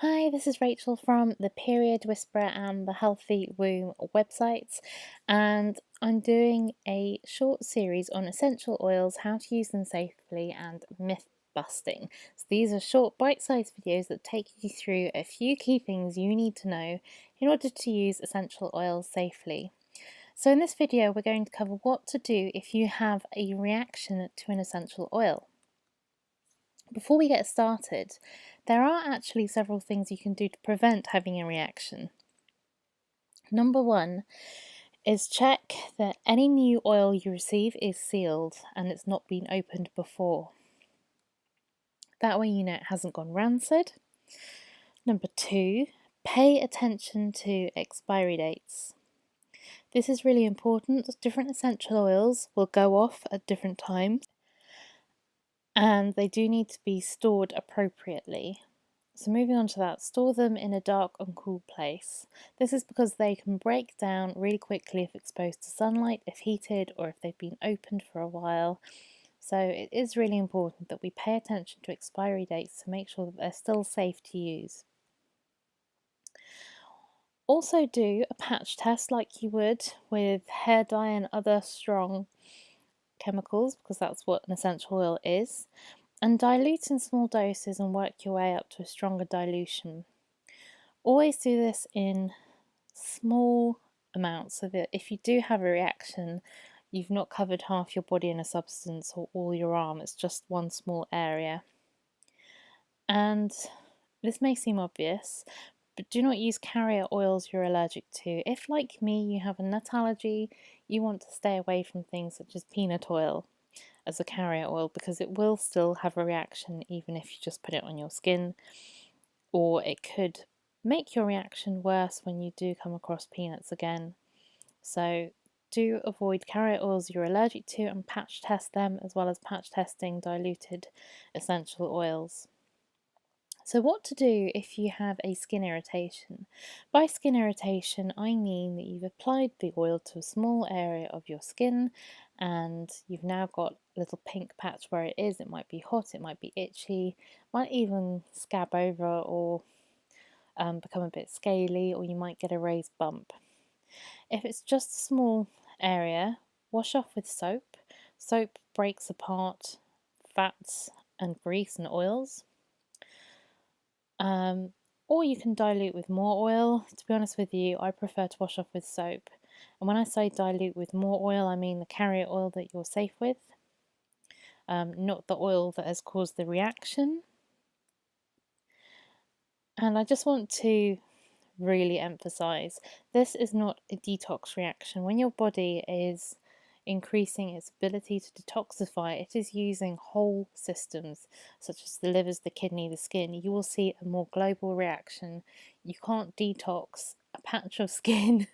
Hi, this is Rachel from the Period Whisperer and the Healthy Womb websites, and I'm doing a short series on essential oils, how to use them safely, and myth busting. So these are short, bite-sized videos that take you through a few key things you need to know in order to use essential oils safely. So in this video, we're going to cover what to do if you have a reaction to an essential oil. Before we get started, there are actually several things you can do to prevent having a reaction. Number one is check that any new oil you receive is sealed and it's not been opened before. That way you know it hasn't gone rancid. Number two, pay attention to expiry dates. This is really important. Different essential oils will go off at different times and they do need to be stored appropriately. So moving on to that, store them in a dark and cool place. This is because they can break down really quickly if exposed to sunlight, if heated, or if they've been opened for a while. So it is really important that we pay attention to expiry dates to make sure that they're still safe to use. Also do a patch test like you would with hair dye and other strong chemicals, because that's what an essential oil is, and dilute in small doses and work your way up to a stronger dilution. Always do this in small amounts so that if you do have a reaction, you've not covered half your body in a substance or all your arm, it's just one small area. And this may seem obvious, but do not use carrier oils you're allergic to. If, like me, you have a nut allergy, you want to stay away from things such as peanut oil as a carrier oil, because it will still have a reaction even if you just put it on your skin, or it could make your reaction worse when you do come across peanuts again. So do avoid carrier oils you're allergic to and patch test them, as well as patch testing diluted essential oils. So what to do if you have a skin irritation? By skin irritation, I mean that you've applied the oil to a small area of your skin and you've now got a little pink patch where it is. It might be hot, it might be itchy, might even scab over or become a bit scaly, or you might get a raised bump. If it's just a small area, wash off with soap. Soap breaks apart fats and grease and oils. Or you can dilute with more oil. To be honest with you, I prefer to wash off with soap. And when I say dilute with more oil, I mean the carrier oil that you're safe with, not the oil that has caused the reaction. And I just want to really emphasize, this is not a detox reaction. When your body is increasing its ability to detoxify, it is using whole systems such as the livers, the kidney, the skin. You will see a more global reaction. You can't detox a patch of skin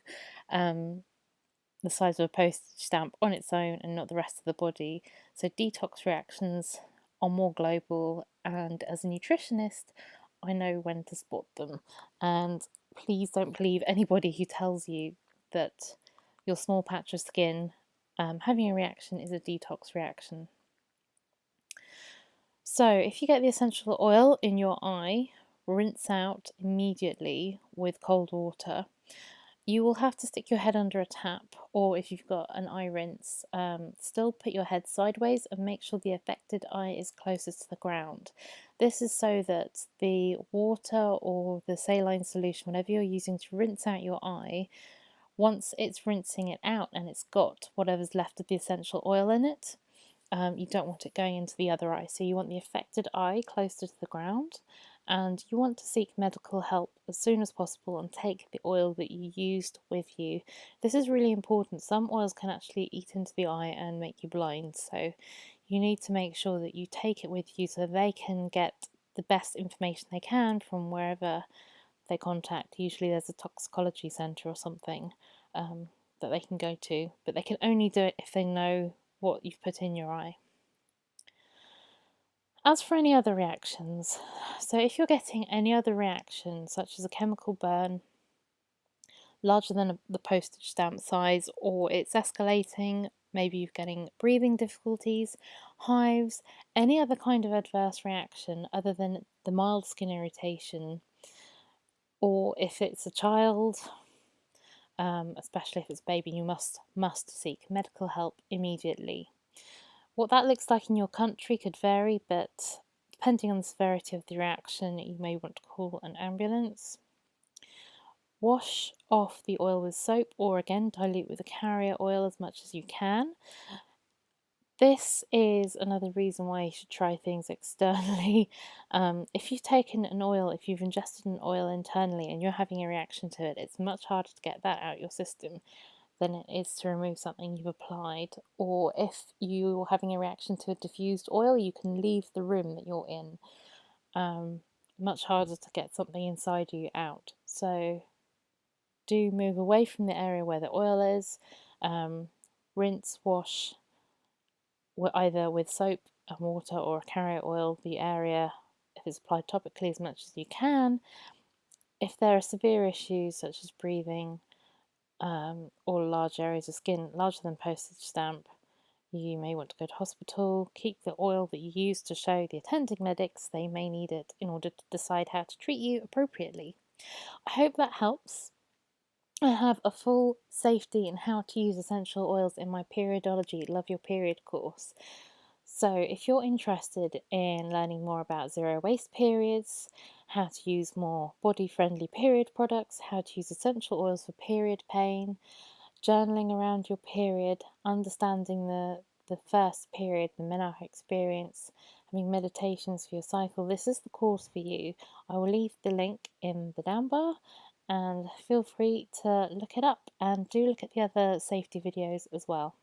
the size of a postage stamp on its own and not the rest of the body. So detox reactions are more global, and as a nutritionist, I know when to spot them. And please don't believe anybody who tells you that your small patch of skin having a reaction is a detox reaction. So if you get the essential oil in your eye, rinse out immediately with cold water. You will have to stick your head under a tap, or if you've got an eye rinse, still put your head sideways and make sure the affected eye is closest to the ground. This is so that the water or the saline solution, whatever you're using to rinse out your eye, once it's rinsing it out and it's got whatever's left of the essential oil in it, you don't want it going into the other eye. So you want the affected eye closer to the ground, and you want to seek medical help as soon as possible and take the oil that you used with you. This is really important. Some oils can actually eat into the eye and make you blind, so you need to make sure that you take it with you so they can get the best information they can from wherever they contact. Usually there's a toxicology centre or something that they can go to, but they can only do it if they know what you've put in your eye. As for any other reactions, so if you're getting any other reaction, such as a chemical burn larger than the postage stamp size, or it's escalating, maybe you're getting breathing difficulties, hives, any other kind of adverse reaction other than the mild skin irritation, or if it's a child, especially if it's a baby, you must seek medical help immediately. What that looks like in your country could vary, but depending on the severity of the reaction, you may want to call an ambulance. Wash off the oil with soap, or again dilute with a carrier oil as much as you can. This is another reason why you should try things externally. If you've taken an oil, if you've ingested an oil internally and you're having a reaction to it, it's much harder to get that out your system than it is to remove something you've applied. Or if you're having a reaction to a diffused oil, you can leave the room that you're in. Much harder to get something inside you out. So do move away from the area where the oil is. Rinse, wash, either with soap and water or a carrier oil the area, if it's applied topically, as much as you can. If there are severe issues such as breathing or large areas of skin larger than postage stamp, you may want to go to hospital. Keep the oil that you use to show the attending medics they may need it in order to decide how to treat you appropriately. I hope that helps. I have a full safety and how to use essential oils in my Periodology Love Your Period course. So if you're interested in learning more about zero waste periods, how to use more body-friendly period products, how to use essential oils for period pain, journaling around your period, understanding the first period, the menarche experience, having meditations for your cycle, this is the course for you. I will leave the link in the down bar and feel free to look it up, and do look at the other safety videos as well.